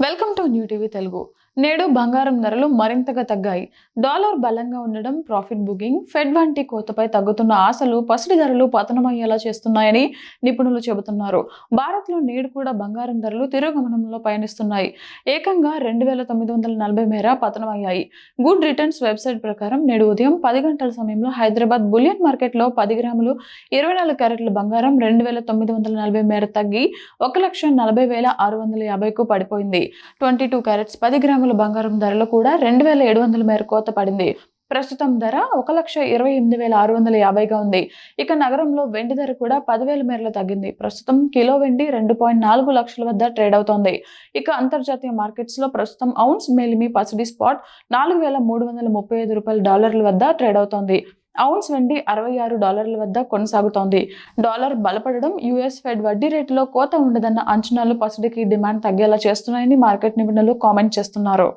Welcome to new TV Telugu. నేడు బంగారం ధరలు మరింతగా తగ్గాయి. డాలర్ బలంగా ఉండడం, ప్రాఫిట్ బుకింగ్, ఫెడ్ వంటి కోతపై తగ్గుతున్న ఆశలు పసిడి ధరలు పతనమయ్యేలా చేస్తున్నాయని నిపుణులు చెబుతున్నారు. భారత్లో నేడు కూడా బంగారం ధరలు తిరోగమనంలో పయనిస్తున్నాయి. ఏకంగా 2,940 మేర పతనమయ్యాయి. గుడ్ రిటర్న్స్ వెబ్సైట్ ప్రకారం నేడు ఉదయం 10 గంటల సమయంలో హైదరాబాద్ బులియన్ మార్కెట్లో 10 గ్రాములు 24 క్యారెట్ల బంగారం 2,940 మేర తగ్గి 1,40,650కు పడిపోయింది. 22 క్యారెట్స్ 10 గ్రాముల బంగారం ధరలో కూడా 2,700 మేర కోత పడింది. ప్రస్తుతం ధర 1,28,650గా ఉంది. ఇక నగరంలో వెండి ధర కూడా 10,000 మేరలు తగ్గింది. ప్రస్తుతం కిలో వెండి 2.4 లక్షల వద్ద ట్రేడ్ అవుతోంది. ఇక అంతర్జాతీయ మార్కెట్స్ లో ప్రస్తుతం ఔన్స్ మేలిమి పసిడి స్పాట్ 4,335 రూపాయల డాలర్ల వద్ద ట్రేడ్ అవుతోంది. ఔన్స్ వెండి $66 వద్ద కొనసాగుతోంది. డాలర్ బలపడడం, యుఎస్ ఫెడ్ వడ్డీ రేటులో కోత ఉండదన్న అంచనాలు పసిడికి డిమాండ్ తగ్గేలా చేస్తున్నాయని మార్కెట్ నిపుణులు కామెంట్ చేస్తున్నారు.